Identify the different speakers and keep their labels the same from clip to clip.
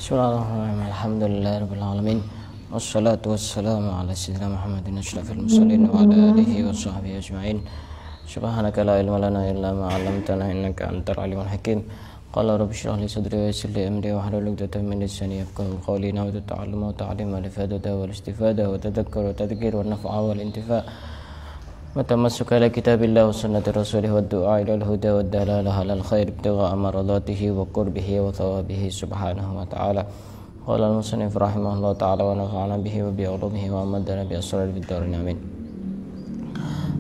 Speaker 1: Bismillahirrahmanirrahim. Alhamdulillahirabbil alamin. Wassalatu wassalamu ala sayyidina Muhammadin asyrafil mursalin wa ala alihi wa sahbihi ajma'in. Subhanaka la ilma lana illa ma 'allamtana innaka antal alimul hakim. Qala rabbi shrah li sadri wa yassir li amri wahlul 'uqdatam min lisani yafqahu qawli. Nawaitu ta'alluma wa ta'lima wal ifadata wal istifada wa tadhakkura wa tadhkir wa naf'a wal intifa'. وتمسك إلى كتاب الله وسنة رسوله والدعاء إلى الهدى والدلالة على الخير ابتغاء مرضاته وقربه وثوابه سبحانه وتعالى. قال المصنف رحمه الله تعالى ونفعنا به وبعلومه وأمدنا بأسرار الدارين آمين.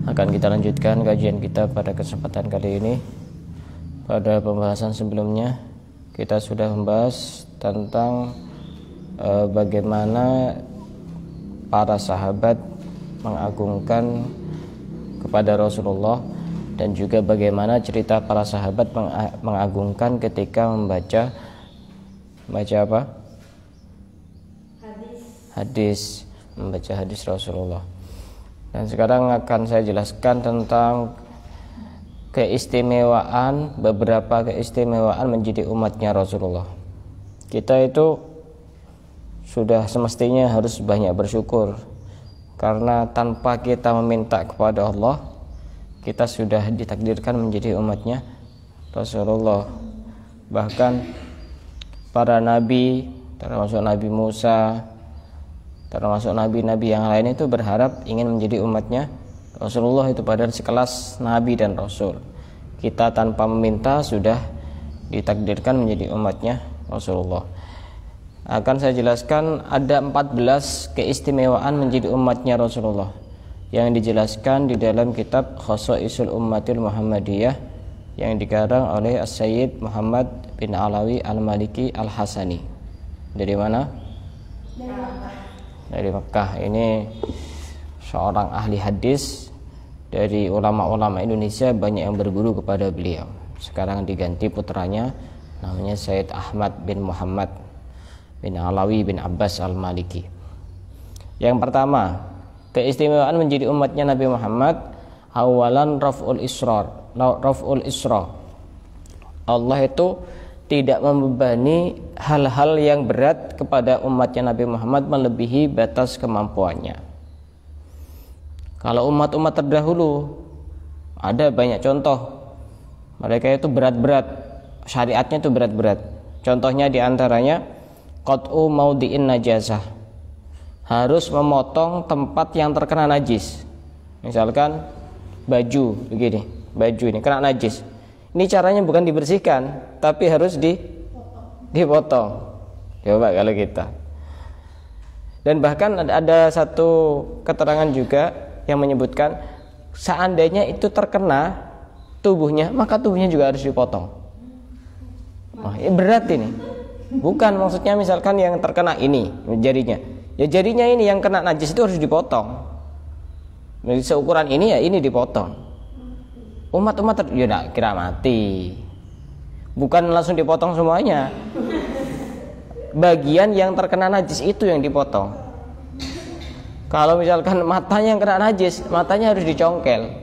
Speaker 1: Akan kita lanjutkan kajian kita pada kesempatan kali ini. Pada pembahasan sebelumnya kita sudah membahas tentang bagaimana para sahabat mengagungkan kepada Rasulullah dan juga bagaimana cerita para sahabat mengagungkan ketika membaca apa? Hadis, membaca hadis Rasulullah. Dan sekarang akan saya jelaskan tentang beberapa keistimewaan menjadi umatnya Rasulullah. Kita itu sudah semestinya harus banyak bersyukur, karena tanpa kita meminta kepada Allah, kita sudah ditakdirkan menjadi umatnya Rasulullah. Bahkan para nabi, termasuk Nabi Musa, termasuk nabi-nabi yang lain itu berharap ingin menjadi umatnya Rasulullah, itu padahal sekelas nabi dan rasul. Kita tanpa meminta sudah ditakdirkan menjadi umatnya Rasulullah. Akan saya jelaskan ada 14 keistimewaan menjadi umatnya Rasulullah yang dijelaskan di dalam kitab Khasaisul Ummatil Muhammadiyah yang dikarang oleh As-Sayyid Muhammad bin Alawi Al-Maliki Al-Hasani. Dari mana? Dari Mekah. Ini seorang ahli hadis dari ulama-ulama Indonesia, banyak yang berguru kepada beliau. Sekarang diganti putranya, namanya Sayyid Ahmad bin Muhammad bin Alawi bin Abbas Al-Maliki. Yang pertama, keistimewaan menjadi umatnya Nabi Muhammad, awalan raf'ul isra. Allah itu tidak membebani hal-hal yang berat kepada umatnya Nabi Muhammad melebihi batas kemampuannya. Kalau umat-umat terdahulu ada banyak contoh, mereka itu berat-berat, syariatnya itu berat-berat. Contohnya diantaranya qat'u maudhi'in najasah, harus memotong tempat yang terkena najis. Misalkan baju begini, baju ini kena najis, ini caranya bukan dibersihkan tapi harus dipotong. Coba kalau kita. Dan bahkan ada satu keterangan juga yang menyebutkan seandainya itu terkena tubuhnya, maka tubuhnya juga harus dipotong. Wah, ini berat ini. Bukan maksudnya misalkan yang terkena ini jarinya, ya jarinya ini yang kena najis itu harus dipotong. Jadi seukuran ini ya ini dipotong. Umat-umat ya tidak kira mati. Bukan langsung dipotong semuanya. Bagian yang terkena najis itu yang dipotong. Kalau misalkan matanya yang kena najis, matanya harus dicongkel.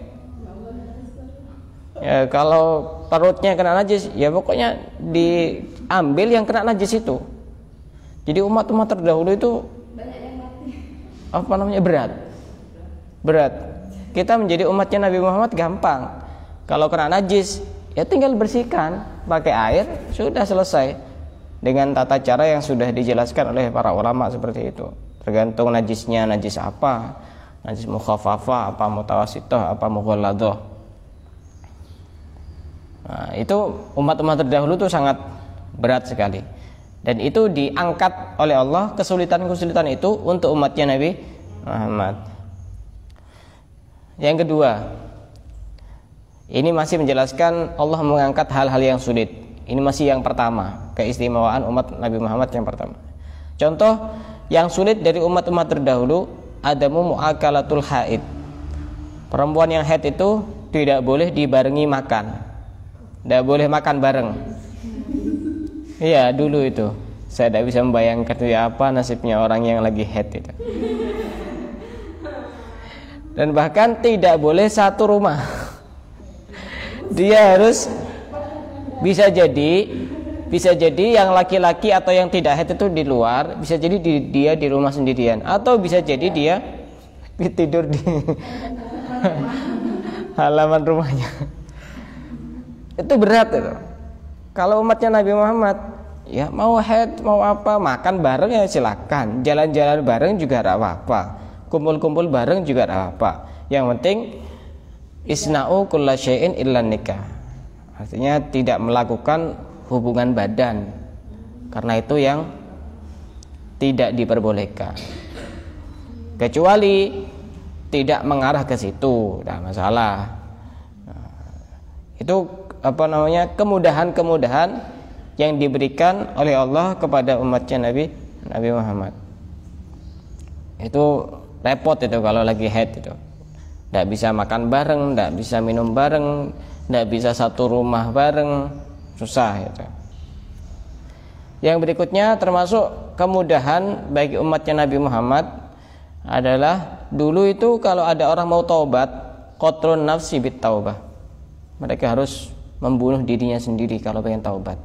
Speaker 1: Ya, kalau perutnya kena najis, ya pokoknya diambil yang kena najis itu. Jadi umat-umat terdahulu itu berat. Kita menjadi umatnya Nabi Muhammad gampang. Kalau kena najis, ya tinggal bersihkan pakai air, sudah selesai. Dengan tata cara yang sudah dijelaskan oleh para ulama seperti itu. Tergantung najisnya, najis apa, najis mukhaffafah, apa mutawassithah, apa mughalladah. Nah, itu umat-umat terdahulu itu sangat berat sekali. Dan itu diangkat oleh Allah, kesulitan-kesulitan itu untuk umatnya Nabi Muhammad. Yang kedua, ini masih menjelaskan Allah mengangkat hal-hal yang sulit. Ini masih yang pertama, keistimewaan umat Nabi Muhammad yang pertama. Contoh yang sulit dari umat-umat terdahulu, adamu mu'akalatul haid. Perempuan yang haid itu tidak boleh dibarengi makan. Tidak boleh makan bareng. Iya, dulu itu saya tidak bisa membayangkan apa nasibnya orang yang lagi haid itu. Dan bahkan tidak boleh satu rumah. Dia harus bisa jadi Bisa jadi yang laki-laki atau yang tidak haid itu di luar, bisa jadi dia di rumah sendirian, atau bisa jadi dia tidur di halaman rumahnya. Itu berat itu. Kalau umatnya Nabi Muhammad, ya mau haid mau apa, makan bareng ya silakan, jalan-jalan bareng juga tidak apa-apa, kumpul-kumpul bareng juga tidak apa-apa. Yang penting isna'u kulla syai'in illa nikah. Artinya tidak melakukan hubungan badan, karena itu yang tidak diperbolehkan. Kecuali tidak mengarah ke situ, tidak masalah. Itu kemudahan-kemudahan yang diberikan oleh Allah kepada umatnya Nabi Muhammad. Itu repot itu kalau lagi haid itu. Tidak bisa makan bareng, tidak bisa minum bareng, tidak bisa satu rumah bareng, susah itu. Yang berikutnya termasuk kemudahan bagi umatnya Nabi Muhammad adalah dulu itu kalau ada orang mau taubat, qatlun nafsi bit taubah. Mereka harus membunuh dirinya sendiri kalau pengen taubat.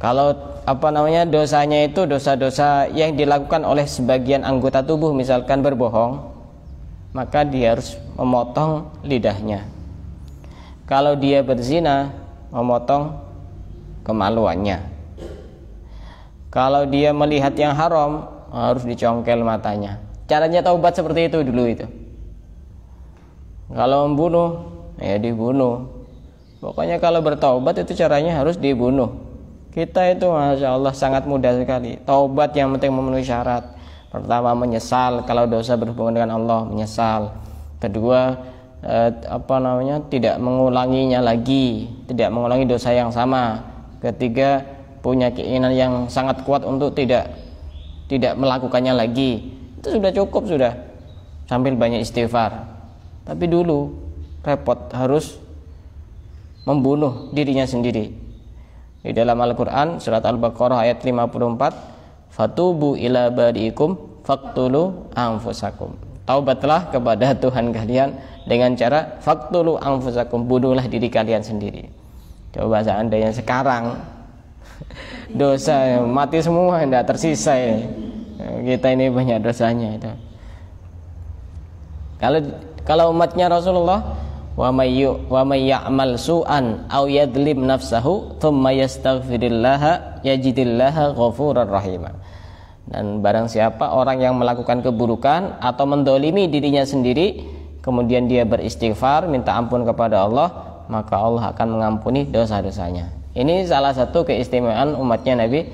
Speaker 1: Kalau dosanya itu dosa-dosa yang dilakukan oleh sebagian anggota tubuh, misalkan berbohong, maka dia harus memotong lidahnya. Kalau dia berzina, memotong kemaluannya. Kalau dia melihat yang haram, harus dicongkel matanya. Caranya taubat seperti itu dulu itu. Kalau membunuh, ya dibunuh. Pokoknya kalau bertaubat itu caranya harus dibunuh. Kita itu Masya Allah sangat mudah sekali. Taubat yang penting memenuhi syarat. Pertama, menyesal kalau dosa berhubungan dengan Allah, menyesal. Kedua, tidak mengulanginya lagi, tidak mengulangi dosa yang sama. Ketiga, punya keinginan yang sangat kuat untuk tidak melakukannya lagi. Itu sudah cukup sudah. Sambil banyak istighfar. Tapi dulu repot, harus membunuh dirinya sendiri. Di dalam Al-Quran surat Al-Baqarah ayat 54, fatubu ila bari'ikum faqtulu anfusakum. Taubatlah kepada Tuhan kalian dengan cara faqtulu anfusakum, bunuhlah diri kalian sendiri. Coba seandainya sekarang dosa mati semua, tidak tersisa ini. Kita ini banyak dosanya itu. Kalau umatnya Rasulullah, wa may ya'mal su'an aw yadlim nafsahu thumma yastaghfirillaha yajidillaha ghafurar rahima. Dan barang siapa orang yang melakukan keburukan atau mendolimi dirinya sendiri, kemudian dia beristighfar, minta ampun kepada Allah, maka Allah akan mengampuni dosa-dosanya. Ini salah satu keistimewaan umatnya Nabi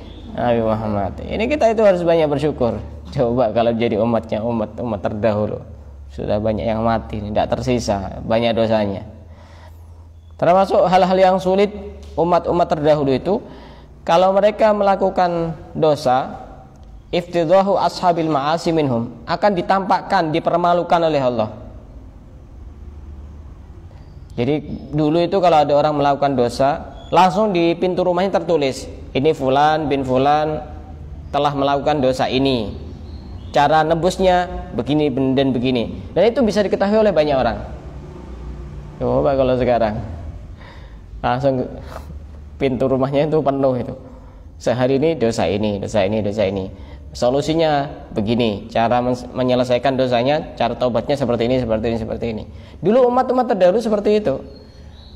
Speaker 1: Muhammad. Ini kita itu harus banyak bersyukur. Coba kalau jadi umatnya umat terdahulu, sudah banyak yang mati, tidak tersisa, banyak dosanya. Termasuk hal-hal yang sulit umat-umat terdahulu itu, kalau mereka melakukan dosa, iftidahu ashabil ma'asi minhum, akan ditampakkan, dipermalukan oleh Allah. Jadi dulu itu kalau ada orang melakukan dosa, langsung di pintu rumahnya tertulis, ini fulan bin fulan telah melakukan dosa ini, cara nebusnya begini dan begini. Dan itu bisa diketahui oleh banyak orang. Coba kalau sekarang langsung pintu rumahnya itu penuh itu, sehari ini dosa ini, dosa ini, dosa ini. Solusinya begini, cara menyelesaikan dosanya, cara taubatnya seperti ini, seperti ini, seperti ini. Dulu umat-umat terdahulu seperti itu.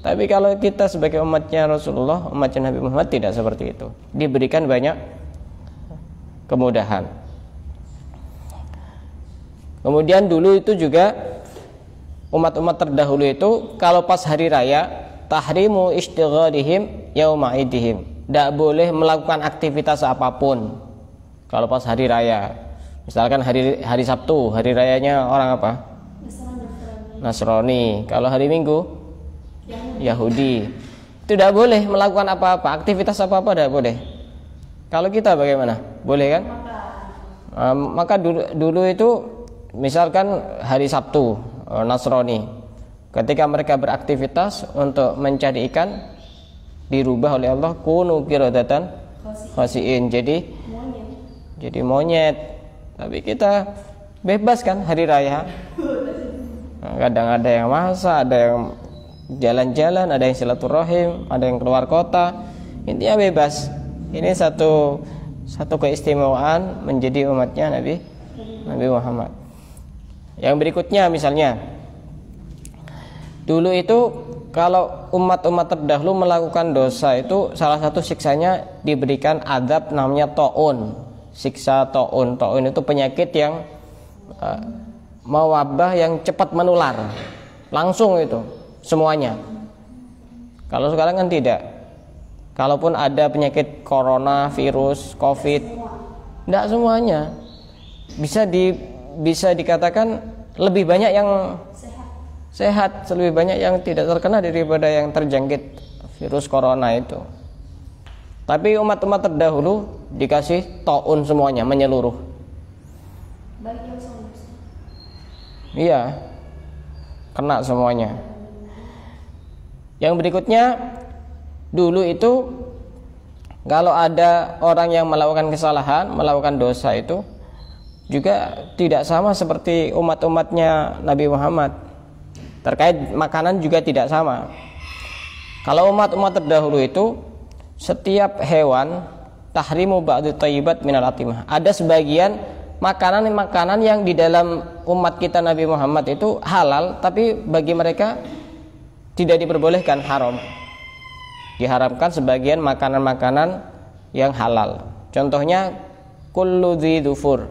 Speaker 1: Tapi kalau kita sebagai umatnya Rasulullah, umatnya Nabi Muhammad, tidak seperti itu. Diberikan banyak kemudahan. Kemudian dulu itu juga umat-umat terdahulu itu kalau pas hari raya, tahrimu istighalihim yauma idihim, tidak boleh melakukan aktivitas apapun kalau pas hari raya. Misalkan hari Sabtu, hari rayanya orang apa? Nasrani. Kalau hari Minggu Yahudi. Itu tidak boleh melakukan apa-apa, aktivitas apa-apa tidak boleh. Kalau kita bagaimana? Boleh kan? Maka dulu itu misalkan hari Sabtu Nasrani, ketika mereka beraktivitas untuk mencari ikan, dirubah oleh Allah kunu qiradatan khasiin, jadi monyet. Tapi kita bebas kan hari raya. Kadang ada yang masak, ada yang jalan-jalan, ada yang silaturahim, ada yang keluar kota, intinya bebas. Ini satu keistimewaan menjadi umatnya Nabi Muhammad. Yang berikutnya misalnya, dulu itu kalau umat-umat terdahulu melakukan dosa itu salah satu siksanya diberikan adab namanya ta'un. Siksa ta'un. Ta'un itu penyakit yang mewabah yang cepat menular. Langsung itu semuanya. Kalau sekarang kan tidak. Kalaupun ada penyakit corona, virus, covid, tidak semuanya. Bisa dikatakan lebih banyak yang sehat, lebih banyak yang tidak terkena daripada yang terjangkit virus corona itu. Tapi umat-umat terdahulu dikasih ta'un semuanya, menyeluruh. Iya, kena semuanya. Yang berikutnya, dulu itu kalau ada orang yang melakukan kesalahan, melakukan dosa itu juga tidak sama seperti umat-umatnya Nabi Muhammad. Terkait makanan juga tidak sama. Kalau umat-umat terdahulu itu setiap hewan tahrimu ba'du thayyibat minal atimah. Ada sebagian makanan yang di dalam umat kita Nabi Muhammad itu halal, tapi bagi mereka tidak diperbolehkan, haram. Diharamkan sebagian makanan-makanan yang halal. Contohnya kullu dzi dzufur.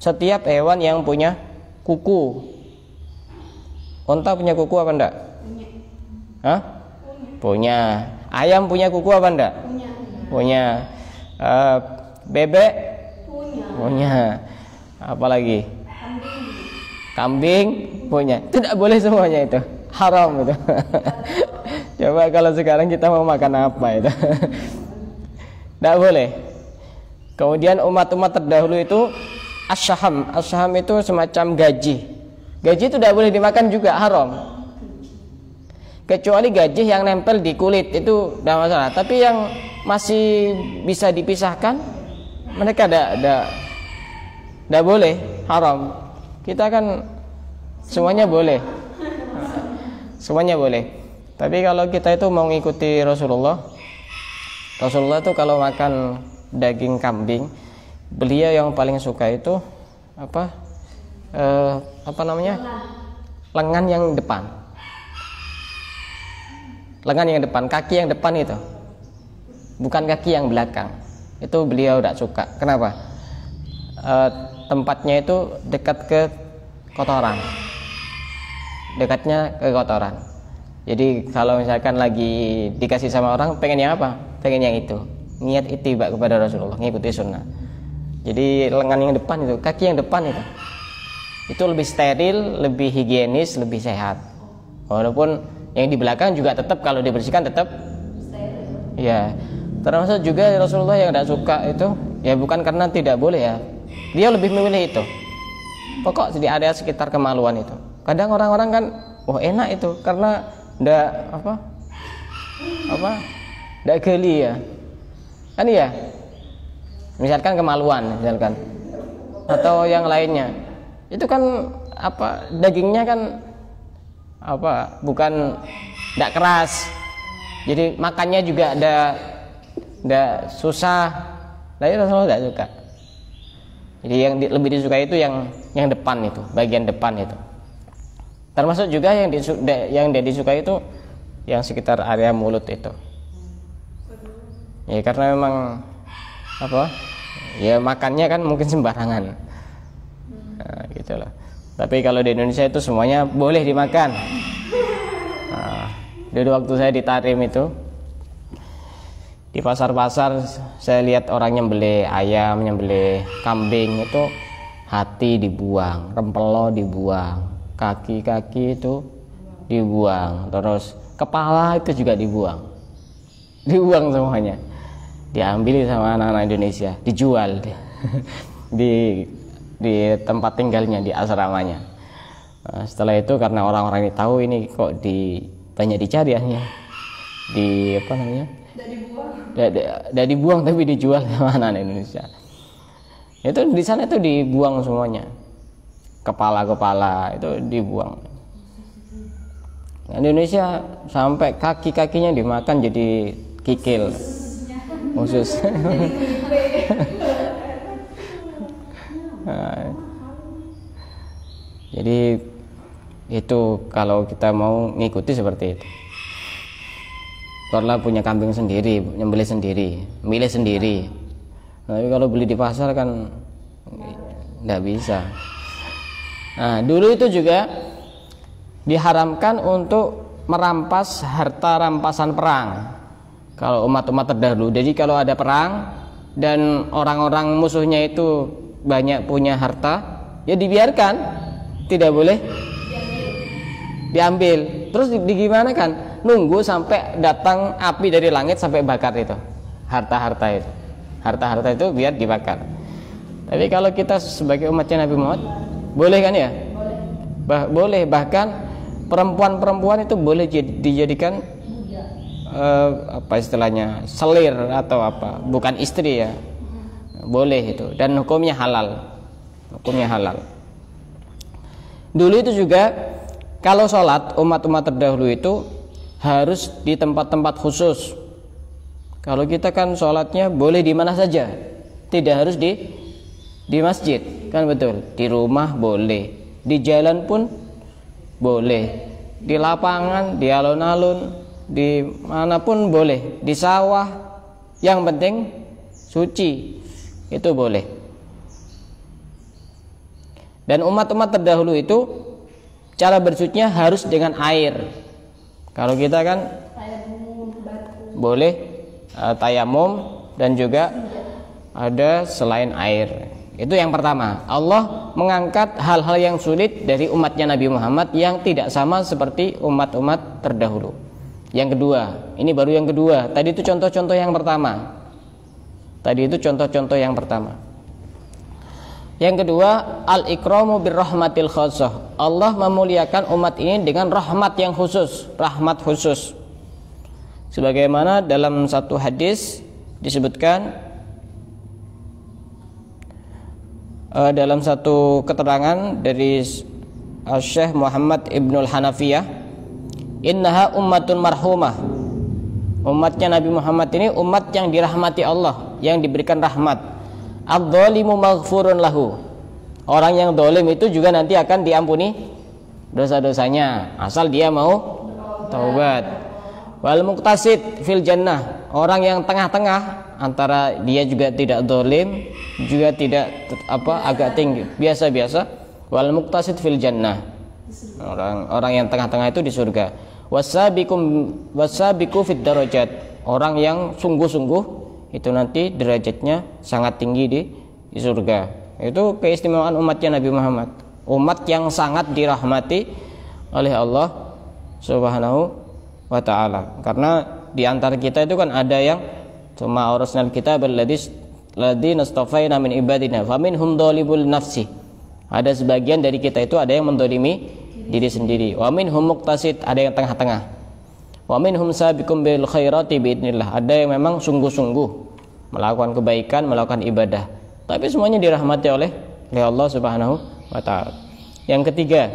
Speaker 1: Setiap hewan yang punya kuku. Unta punya kuku apa enggak? Punya. Hah? Punya. Ayam punya kuku apa enggak? Punya. Bebek? Punya. Apa lagi? Kambing punya. Tidak boleh semuanya itu. Haram itu. Coba kalau sekarang kita mau makan apa itu? Tidak boleh. Kemudian umat-umat terdahulu itu asyham. Asyham itu semacam gaji. Gaji itu tidak boleh dimakan juga, haram. Kecuali gaji yang nempel di kulit itu tidak masalah. Tapi yang masih bisa dipisahkan, mereka tidak boleh, haram. Kita kan semuanya boleh. Semuanya boleh. Tapi kalau kita itu mau mengikuti Rasulullah itu kalau makan daging kambing, beliau yang paling suka itu apa namanya? Lengan yang depan. Lengan yang depan, kaki yang depan itu. Bukan kaki yang belakang. Itu beliau tidak suka. Kenapa? Tempatnya itu dekat ke kotoran. Dekatnya ke kotoran. Jadi kalau misalkan lagi dikasih sama orang, pengen yang apa? Pengen yang itu. Niat ittiba kepada Rasulullah, ngikuti sunnah. Jadi lengan yang depan itu, kaki yang depan itu lebih steril, lebih higienis, lebih sehat. Walaupun yang di belakang juga tetap kalau dibersihkan tetap steril. Ya, termasuk juga Rasulullah yang tidak suka itu, ya bukan karena tidak boleh ya. Dia lebih memilih itu. Pokok di area sekitar kemaluan itu. Kadang orang-orang kan, enak itu karena ndak geli ya. Kan iya. Misalkan kemaluan, misalkan. Atau yang lainnya. Itu kan dagingnya kan bukan ndak keras. Jadi makannya juga ndak susah. Tapi Rasulullah tidak suka. Jadi yang lebih disukai itu yang depan itu, bagian depan itu. Termasuk juga yang dia disukai itu yang sekitar area mulut itu. Ya karena memang ya makannya kan mungkin sembarangan. Nah, gitu loh. Tapi kalau di Indonesia itu semuanya boleh dimakan. Nah, dulu waktu saya di Tarim itu, di pasar-pasar saya lihat orang nyembelih ayam, nyembelih kambing itu hati dibuang, rempelo dibuang, kaki-kaki itu dibuang, terus kepala itu juga dibuang semuanya, diambil sama anak-anak Indonesia, dijual di tempat tinggalnya, di asramanya. Nah, setelah itu karena orang-orang ini tahu ini kok banyak dicari akhirnya tidak dibuang tapi dijual sama anak Indonesia. Itu di sana itu dibuang semuanya, kepala itu dibuang. Indonesia sampai kaki-kakinya dimakan jadi kikil khusus. Nah, jadi itu kalau kita mau ngikuti seperti itu. Kalau punya kambing sendiri, nyembelih sendiri, milih sendiri. Tapi kalau beli di pasar kan nggak bisa. Nah, dulu itu juga diharamkan untuk merampas harta rampasan perang. Kalau umat-umat terdahulu, jadi kalau ada perang dan orang-orang musuhnya itu banyak punya harta, ya dibiarkan, tidak boleh diambil. Terus gimana kan? Nunggu sampai datang api dari langit sampai bakar itu harta-harta itu. Harta-harta itu biar dibakar. Tapi kalau kita sebagai umatnya Nabi Muhammad, boleh kan ya? Boleh, bahkan perempuan-perempuan itu boleh dijadikan apa istilahnya, selir atau apa, bukan istri ya. Boleh itu, dan hukumnya halal. Hukumnya halal. Dulu itu juga kalau sholat umat-umat terdahulu itu harus di tempat-tempat khusus. Kalau kita kan sholatnya boleh di mana saja, tidak harus di masjid, kan betul. Di rumah boleh, di jalan pun boleh, di lapangan, di alun-alun, di manapun boleh, di sawah. Yang penting suci, itu boleh. Dan umat-umat terdahulu itu cara bersucinya harus dengan air. Kalau kita kan boleh tayamum dan juga ada selain air. Itu yang pertama. Allah mengangkat hal-hal yang sulit dari umatnya Nabi Muhammad yang tidak sama seperti umat-umat terdahulu. Yang kedua, ini baru yang kedua. Tadi itu contoh-contoh yang pertama. Yang kedua, al-ikramu birrahmatil khassah. Allah memuliakan umat ini dengan rahmat yang khusus, rahmat khusus. Sebagaimana dalam satu hadis disebutkan, dalam satu keterangan dari Syekh Muhammad Ibnul Hanafiyah, innaha ummatun marhumah. Umatnya Nabi Muhammad ini umat yang dirahmati Allah, yang diberikan rahmat. Adz-dzalimu maghfurun lahu. Orang yang zalim itu juga nanti akan diampuni dosa-dosanya asal dia mau taubat. Wal muqtasid fil jannah. Orang yang tengah-tengah antara dia juga tidak zalim, juga tidak agak tinggi, biasa-biasa. Wal muqtasid fil jannah. Orang yang tengah-tengah itu di surga. Wasabiqu fid darajat. Orang yang sungguh-sungguh itu nanti derajatnya sangat tinggi di surga. Itu keistimewaan umatnya Nabi Muhammad, umat yang sangat dirahmati oleh Allah Subhanahu wa ta'ala. Karena di antara kita itu kan ada yang summa awrasnal kitab alladziina istafaina min ibadina faminhum dzalibul nafsi. Ada sebagian dari kita itu ada yang mendolimi diri sendiri. Wa minhum muqtasid, ada yang tengah-tengah. Wa minhum sabiqum bil khairati biidznillah, ada yang memang sungguh-sungguh melakukan kebaikan, melakukan ibadah, tapi semuanya dirahmati oleh Allah Subhanahu wa ta'ala. Yang ketiga,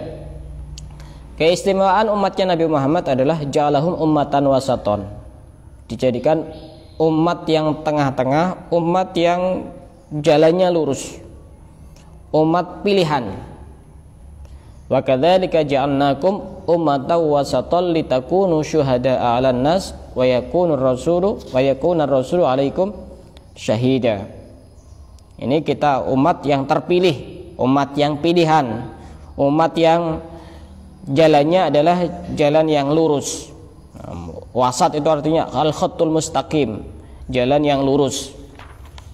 Speaker 1: keistimewaan umatnya Nabi Muhammad adalah ja'alahum ummatan wasaton. Dijadikan umat yang tengah-tengah, umat yang jalannya lurus, umat pilihan. Wa kadzalika ja'alnakum ummatan wasatan litakunu syuhada'a 'alan nas wa yakunur rasulu 'alaikum syahida. Ini kita umat yang terpilih, umat yang pilihan, umat yang jalannya adalah jalan yang lurus. Wasat itu artinya al-khattul mustaqim, jalan yang lurus.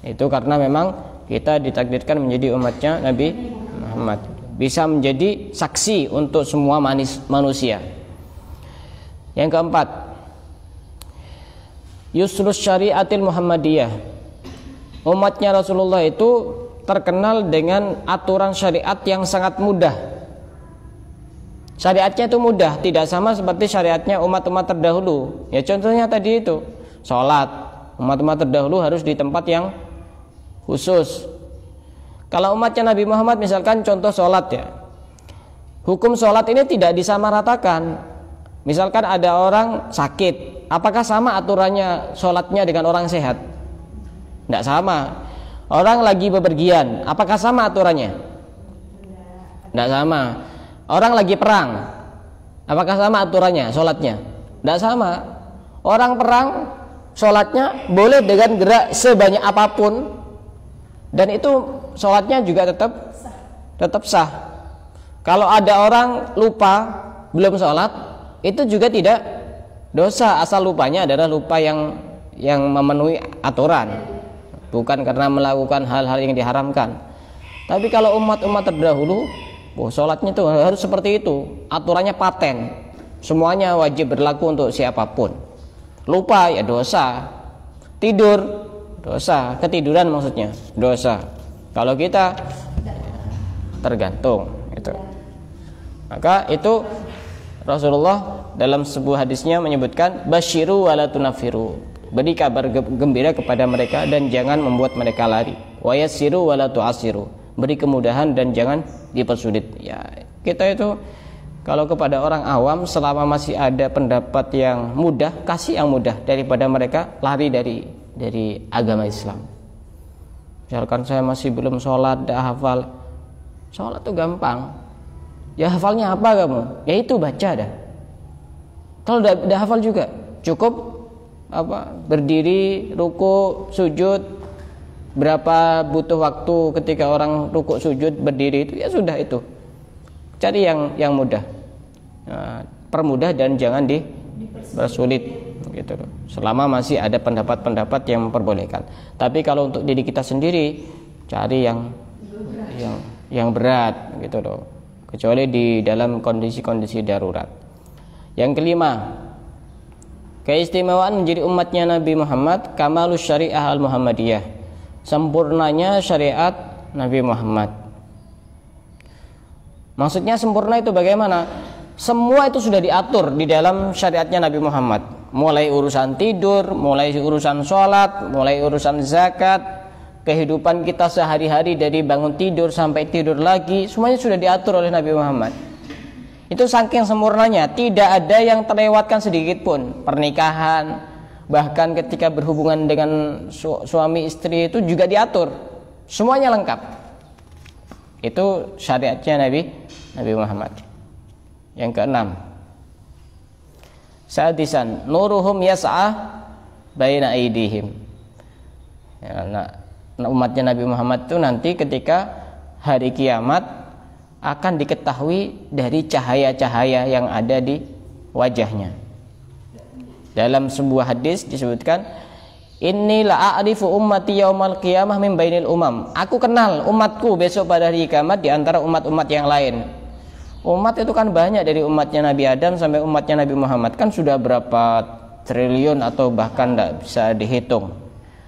Speaker 1: Itu karena memang kita ditakdirkan menjadi umatnya Nabi Muhammad, bisa menjadi saksi untuk semua manusia. Yang keempat, yusrus syariatil Muhammadiyah. Umatnya Rasulullah itu terkenal dengan aturan syariat yang sangat mudah. Syariatnya itu mudah, tidak sama seperti syariatnya umat-umat terdahulu. Ya contohnya tadi itu, sholat. Umat-umat terdahulu harus di tempat yang khusus. Kalau umatnya Nabi Muhammad misalkan contoh sholat ya, hukum sholat ini tidak disamaratakan. Misalkan ada orang sakit, apakah sama aturannya sholatnya dengan orang sehat? Tidak sama. Orang lagi bepergian, apakah sama aturannya? Tidak sama. Orang lagi perang, apakah sama aturannya sholatnya? Tidak sama. Orang perang sholatnya boleh dengan gerak sebanyak apapun, dan itu sholatnya juga tetap sah. Kalau ada orang lupa belum sholat, itu juga tidak dosa, asal lupanya adalah lupa yang memenuhi aturan, bukan karena melakukan hal-hal yang diharamkan. Tapi kalau umat-umat terdahulu, sholatnya itu harus seperti itu, aturannya paten, semuanya wajib berlaku untuk siapapun. Lupa ya dosa, tidur dosa, ketiduran maksudnya dosa. Kalau kita tergantung itu. Maka itu Rasulullah dalam sebuah hadisnya menyebutkan basyiru wala tunafiru, beri kabar gembira kepada mereka dan jangan membuat mereka lari. Wa yassiru wala tu'assiru, beri kemudahan dan jangan dipersulit. Ya, kita itu kalau kepada orang awam, selama masih ada pendapat yang mudah, kasih yang mudah daripada mereka lari dari agama Islam. Misalkan saya masih belum sholat, tidak hafal. Sholat itu gampang. Ya hafalnya apa kamu? Ya itu baca dah. Kalau tidak hafal juga cukup berdiri, ruku, sujud. Berapa butuh waktu ketika orang ruku, sujud, berdiri itu, ya sudah itu. Cari yang mudah, permudah dan jangan dipersulit gitu loh. Selama masih ada pendapat-pendapat yang memperbolehkan. Tapi kalau untuk diri kita sendiri, cari yang berat gitu loh. Kecuali di dalam kondisi-kondisi darurat. Yang kelima, keistimewaan menjadi umatnya Nabi Muhammad, kamalus syariah al-Muhammadiyah, sempurnanya syariat Nabi Muhammad. Maksudnya sempurna itu bagaimana? Semua itu sudah diatur di dalam syariatnya Nabi Muhammad. Mulai urusan tidur, mulai urusan sholat, mulai urusan zakat, kehidupan kita sehari-hari dari bangun tidur sampai tidur lagi, semuanya sudah diatur oleh Nabi Muhammad. Itu saking sempurnanya, tidak ada yang terlewatkan sedikit pun. Pernikahan, bahkan ketika berhubungan dengan suami istri itu juga diatur. Semuanya lengkap. Itu syariatnya Nabi Muhammad. Yang keenam, sadisan, nuruhum yas'ah baina aidihim. Ya, umatnya Nabi Muhammad itu nanti ketika hari kiamat akan diketahui dari cahaya-cahaya yang ada di wajahnya. Dalam sebuah hadis disebutkan, inni la a'rifu ummati yaumal qiyamah min bainil umam. Aku kenal umatku besok pada hari kiamat di antara umat-umat yang lain. Umat itu kan banyak, dari umatnya Nabi Adam sampai umatnya Nabi Muhammad, kan sudah berapa triliun atau bahkan tidak bisa dihitung.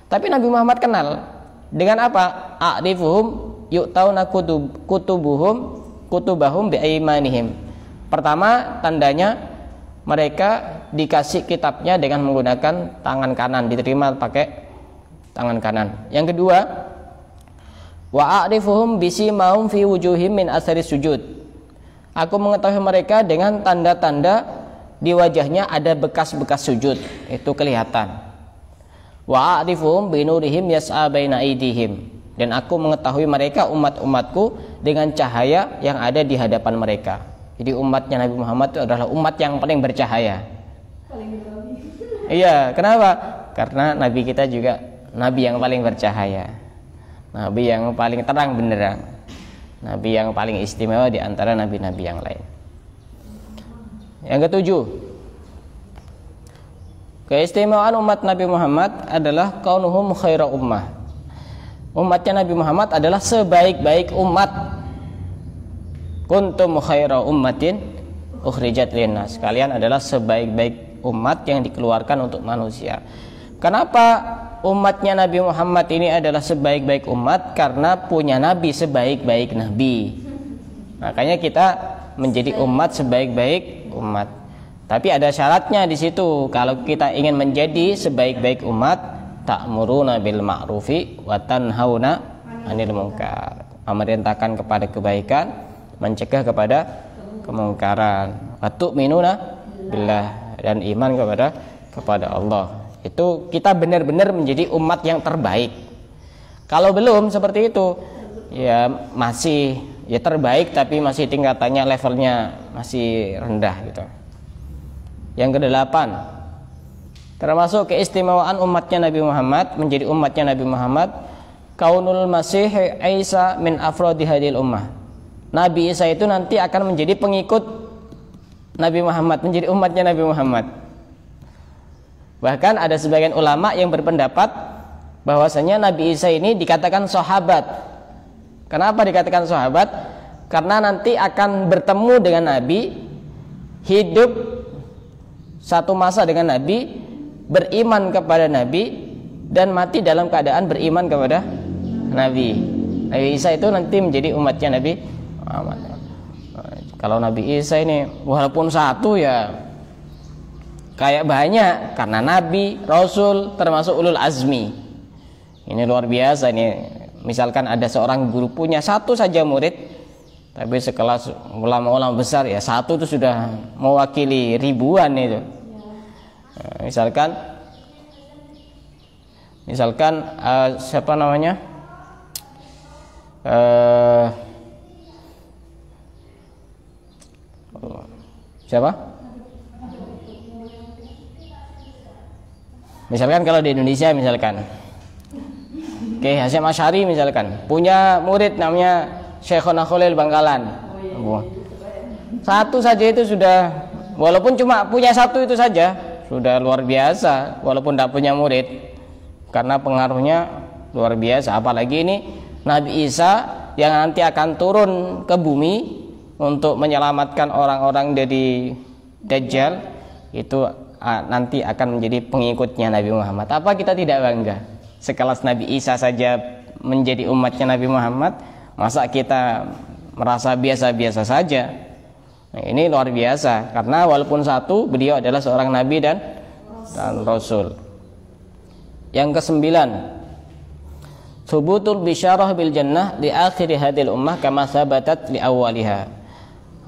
Speaker 1: Tapi Nabi Muhammad kenal dengan apa? A'rifuhum yu'tauna kutubahum biaimanihim. Pertama, tandanya mereka dikasih kitabnya dengan menggunakan tangan kanan, diterima pakai tangan kanan. Yang kedua, wa a'rifuhum bisimahum fi wujuhim min athari sujud. Aku mengetahui mereka dengan tanda-tanda di wajahnya ada bekas-bekas sujud, itu kelihatan. Wa a'rifuhum binurihim yas'a baina aidihim. Dan aku mengetahui mereka, umat-umatku, dengan cahaya yang ada di hadapan mereka. Jadi umatnya Nabi Muhammad itu adalah umat yang paling bercahaya. Iya, kenapa? Karena Nabi kita juga Nabi yang paling bercahaya, Nabi yang paling terang benderang, Nabi yang paling istimewa di antara nabi-nabi yang lain. Yang ketujuh, keistimewaan umat Nabi Muhammad adalah kaunuhum khaira ummah. Umatnya Nabi Muhammad adalah sebaik-baik umat. Kuntum khaira ummatin ukhrijat linnas. Kalian adalah sebaik-baik umat yang dikeluarkan untuk manusia. Kenapa umatnya Nabi Muhammad ini adalah sebaik-baik umat? Karena punya nabi sebaik-baik nabi. Makanya kita menjadi umat sebaik-baik umat. Tapi ada syaratnya di situ. Kalau kita ingin menjadi sebaik-baik umat, ta'muruna bil ma'rufi wa tanhauna 'anil munkar. Memerintahkan kepada kebaikan, mencegah kepada kemungkaran. Wa tu'minuna billah, dan iman kepada Allah. Itu kita benar-benar menjadi umat yang terbaik. Kalau belum seperti itu, ya masih ya terbaik tapi masih tingkatannya, levelnya masih rendah gitu. Yang kedelapan, termasuk keistimewaan umatnya Nabi Muhammad, menjadi umatnya Nabi Muhammad, kaunul masih Isa min afrodi hadil ummah. Nabi Isa itu nanti akan menjadi pengikut Nabi Muhammad, menjadi umatnya Nabi Muhammad. Bahkan ada sebagian ulama yang berpendapat bahwasanya Nabi Isa ini dikatakan sahabat. Kenapa dikatakan sahabat? Karena nanti akan bertemu dengan Nabi, hidup satu masa dengan Nabi, beriman kepada Nabi, dan mati dalam keadaan beriman kepada Nabi. Nabi Isa itu nanti menjadi umatnya Nabi Muhammad. Kalau Nabi Isa ini walaupun satu ya kayak banyak, karena Nabi, Rasul, termasuk ulul azmi. Ini luar biasa ini. Misalkan ada seorang guru punya satu saja murid, tapi sekelas ulama-ulama besar ya satu itu sudah mewakili ribuan itu. Misalkan siapa namanya? Siapa? Misalkan kalau di Indonesia misalkan Oke, Hasyim Asy'ari misalkan punya murid namanya Syekhona Khalil Bangkalan. Satu saja itu sudah, walaupun cuma punya satu itu saja sudah luar biasa, walaupun tidak punya murid, karena pengaruhnya luar biasa. Apalagi ini Nabi Isa yang nanti akan turun ke bumi untuk menyelamatkan orang-orang dari Dajjal, itu nanti akan menjadi pengikutnya Nabi Muhammad. Apa kita tidak bangga? Sekelas Nabi Isa saja menjadi umatnya Nabi Muhammad, masa kita merasa biasa-biasa saja? Nah, ini luar biasa, karena walaupun satu, beliau adalah seorang Nabi dan Rasul. Yang kesembilan, subutul bisyarah bil jannah di akhir hadil ummah kama sabatat li awwaliha.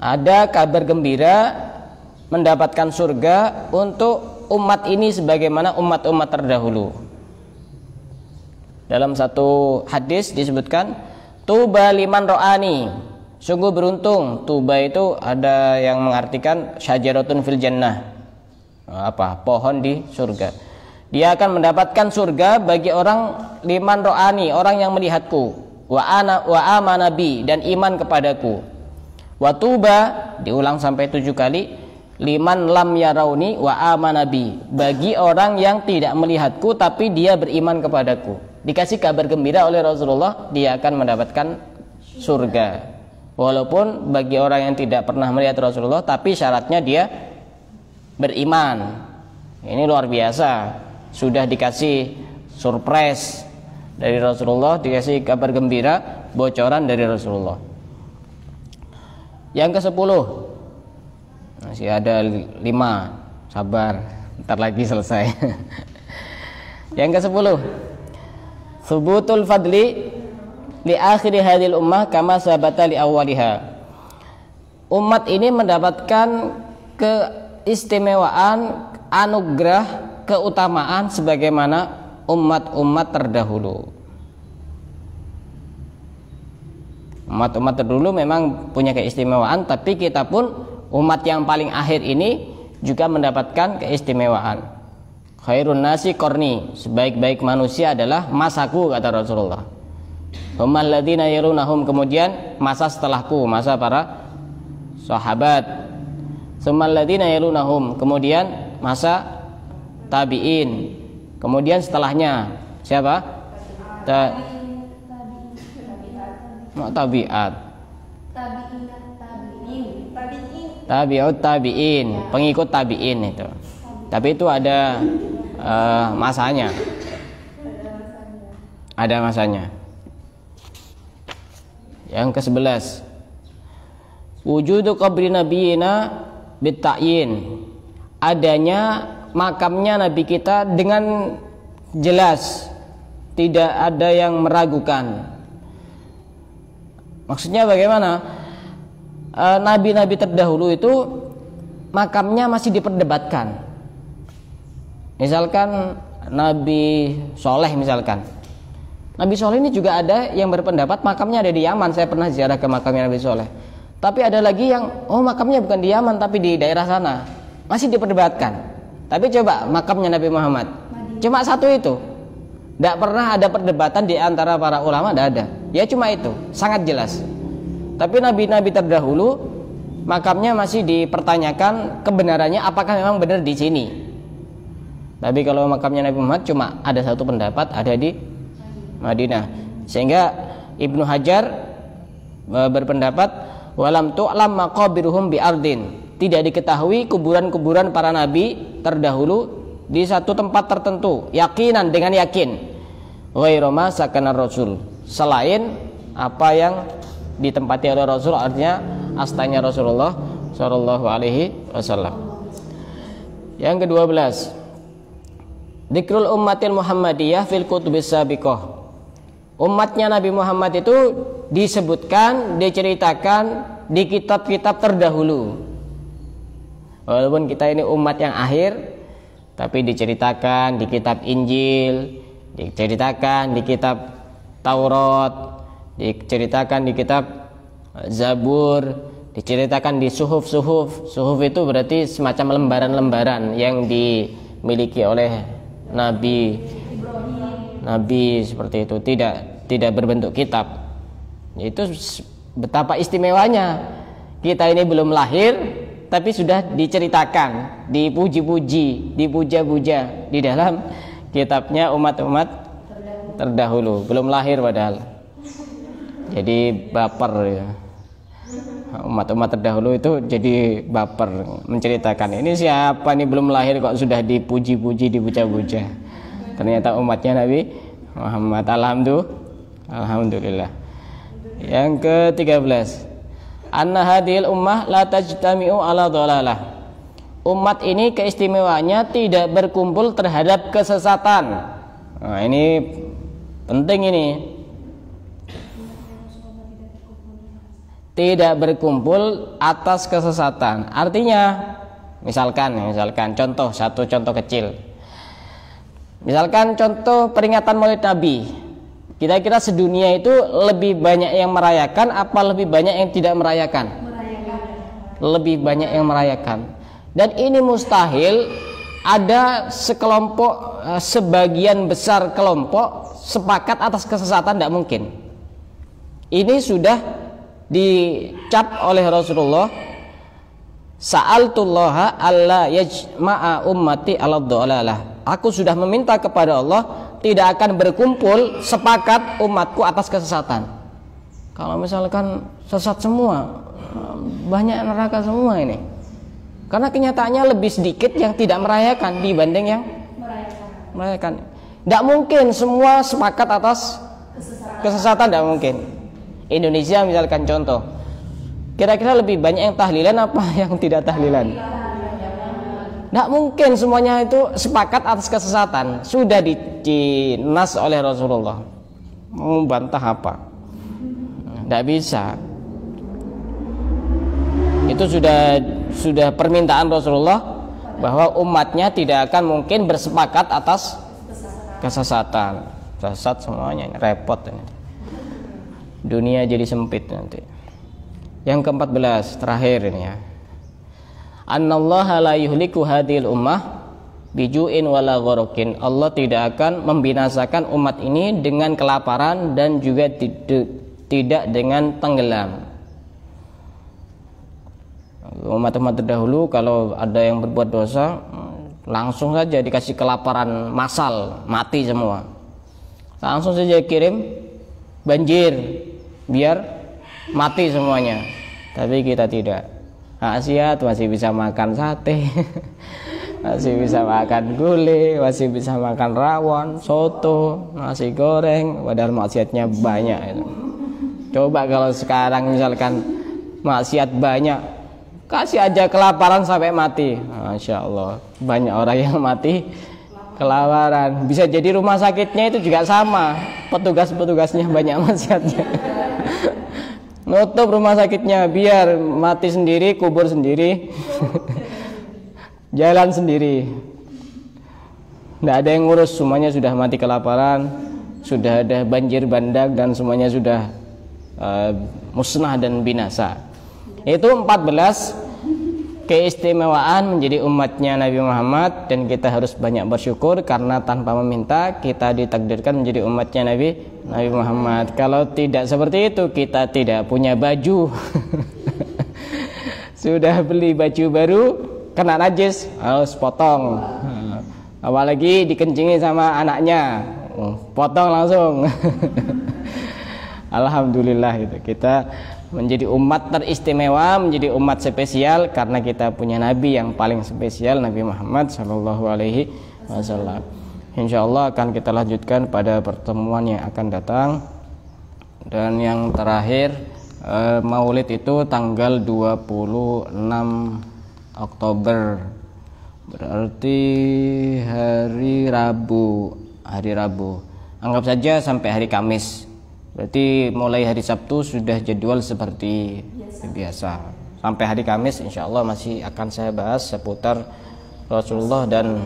Speaker 1: Ada kabar gembira mendapatkan surga untuk umat ini sebagaimana umat-umat terdahulu. Dalam satu hadis disebutkan, tuba liman ro'ani, sungguh beruntung. Tuba itu ada yang mengartikan syajaratun fil jannah, pohon di surga. Dia akan mendapatkan surga bagi orang liman ro'ani, orang yang melihatku, wa amana bi, dan iman kepadaku. Wa tuba, diulang sampai 7 kali, liman lam yarauni wa amana bi, bagi orang yang tidak melihatku tapi dia beriman kepadaku. Dikasih kabar gembira oleh Rasulullah, dia akan mendapatkan surga. Walaupun bagi orang yang tidak pernah melihat Rasulullah, tapi syaratnya dia beriman. Ini luar biasa. Sudah dikasih surprise dari Rasulullah, dikasih kabar gembira, bocoran dari Rasulullah. Yang ke-10, masih ada 5, sabar, ntar lagi selesai. Yang ke-10, subutul fadli li akhiri hadil ummah kama sabata li awwaliha. Umat ini mendapatkan keistimewaan, anugerah, keutamaan sebagaimana umat-umat terdahulu. Umat-umat terdahulu memang punya keistimewaan, tapi kita pun umat yang paling akhir ini juga mendapatkan keistimewaan. Khairun nasi qarni, sebaik-baik manusia adalah masaku, kata Rasulullah. Hummal ladzina yalunahum, kemudian masa setelahku, masa para sahabat. Summal ladzina yalunahum, kemudian masa tabi'in. Kemudian setelahnya siapa? Tabi'at. Tabi'ut tabi'in, pengikut tabi'in itu. Tapi itu ada masanya. Ada masanya. Yang ke-11, wujudu qabri nabiyina bitta'yin, adanya makamnya Nabi kita dengan jelas, tidak ada yang meragukan. Maksudnya bagaimana? Nabi-nabi terdahulu itu makamnya masih diperdebatkan. Misalkan Nabi Soleh misalkan. Nabi Soleh ini juga ada yang berpendapat makamnya ada di Yaman. Saya pernah ziarah ke makamnya Nabi Soleh. Tapi ada lagi yang makamnya bukan di Yaman tapi di daerah sana. Masih diperdebatkan. Tapi coba makamnya Nabi Muhammad. Cuma satu itu. Tidak pernah ada perdebatan di antara para ulama, tidak ada. Ya cuma itu, sangat jelas. Tapi nabi-nabi terdahulu makamnya masih dipertanyakan kebenarannya apakah memang benar di sini. Tapi kalau makamnya Nabi Muhammad cuma ada satu pendapat, ada di Madinah. Sehingga Ibnu Hajar berpendapat walam tu'lam maqabiruhum bi ardin. Tidak diketahui kuburan-kuburan para nabi terdahulu di satu tempat tertentu, yakinan dengan yakin. Ghairu ma sakana Rasul. Selain apa yang ditempati oleh Rasul, artinya astanya Rasulullah sallallahu alaihi wasallam. Yang ke-12, dzikrul ummatil Muhammadiyah fil kutubis sabiqah. Umatnya Nabi Muhammad itu disebutkan, diceritakan di kitab-kitab terdahulu. Walaupun kita ini umat yang akhir, tapi diceritakan di kitab Injil, diceritakan di kitab Taurat, diceritakan di kitab Zabur, diceritakan di suhuf-suhuf. Suhuf itu berarti semacam lembaran-lembaran yang dimiliki oleh Nabi seperti itu, tidak berbentuk kitab. Itu betapa istimewanya. Kita ini belum lahir tapi sudah diceritakan, dipuji-puji, dipuja-puja di dalam kitabnya umat-umat terdahulu. Belum lahir padahal. Jadi baper ya. Umat-umat terdahulu itu jadi baper menceritakan, ini siapa nih belum lahir kok sudah dipuji-puji, dipuja-puja. Ternyata umatnya Nabi Muhammad. Alhamdulillah. Yang ke-13, anna hadhil ummah la tajtami'u ala dhalalah. Umat ini keistimewaannya tidak berkumpul terhadap kesesatan. Nah, ini penting ini. Tidak berkumpul atas kesesatan. Artinya, misalkan satu contoh kecil. Misalkan contoh peringatan Maulid Nabi. Kira-kira sedunia itu lebih banyak yang merayakan apa lebih banyak yang tidak merayakan? Lebih banyak yang merayakan. Dan ini mustahil ada sebagian besar kelompok sepakat atas kesesatan, tidak mungkin. Ini sudah dicap oleh Rasulullah, sa'altullaha alla yajma'a ummati ala dhalalah. Aku sudah meminta kepada Allah tidak akan berkumpul sepakat umatku atas kesesatan. Kalau misalkan sesat semua, banyak neraka semua ini. Karena kenyataannya lebih sedikit yang tidak merayakan dibanding yang merayakan. Tidak mungkin semua sepakat atas kesesatan, tidak mungkin. Indonesia misalkan contoh, kira-kira lebih banyak yang tahlilan apa yang tidak tahlilan? Tidak mungkin semuanya itu sepakat atas kesesatan. Sudah dinas oleh Rasulullah. Mau bantah apa? Tidak bisa. Itu sudah permintaan Rasulullah bahwa umatnya tidak akan mungkin bersepakat atas kesesatan. Sesat semuanya, repot ini. Dunia jadi sempit nanti. Yang ke-14 terakhir ini ya. Annallaha la yuhliku hadhil ummah biju'in wala gharakin. Allah tidak akan membinasakan umat ini dengan kelaparan dan juga tidak dengan tenggelam. Umat-umat terdahulu kalau ada yang berbuat dosa langsung saja dikasih kelaparan massal, mati semua. Langsung saja kirim banjir biar mati semuanya. Tapi kita tidak. Khasiat masih bisa makan sate, masih bisa makan gulai, masih bisa makan rawon, soto, nasi goreng, padahal maksiatnya banyak itu. Coba kalau sekarang misalkan maksiat banyak, kasih aja kelaparan sampai mati. Masya Allah, banyak orang yang mati kelaparan. Bisa jadi rumah sakitnya itu juga sama, petugas-petugasnya banyak maksiatnya. Nutup rumah sakitnya biar mati sendiri, kubur sendiri. jalan sendiri, tidak ada yang ngurus, semuanya sudah mati kelaparan, sudah ada banjir bandang dan semuanya sudah musnah dan binasa. Itu 14 keistimewaan menjadi umatnya Nabi Muhammad, dan kita harus banyak bersyukur karena tanpa meminta kita ditakdirkan menjadi umatnya Nabi Muhammad. Kalau tidak seperti itu, kita tidak punya baju. Sudah beli baju baru kena najis, harus potong. Apalagi dikencingi sama anaknya, potong langsung. Alhamdulillah gitu. Kita menjadi umat teristimewa, menjadi umat spesial karena kita punya nabi yang paling spesial, Nabi Muhammad sallallahu alaihi wasallam. Insyaallah akan kita lanjutkan pada pertemuan yang akan datang. Dan yang terakhir, Maulid itu tanggal 26 Oktober. Berarti hari Rabu. Anggap saja sampai hari Kamis. Berarti mulai hari Sabtu sudah jadwal seperti biasa. Sampai hari Kamis insya Allah masih akan saya bahas seputar Rasulullah dan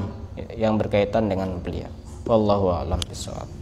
Speaker 1: yang berkaitan dengan beliau. Wallahu a'lam bishawab.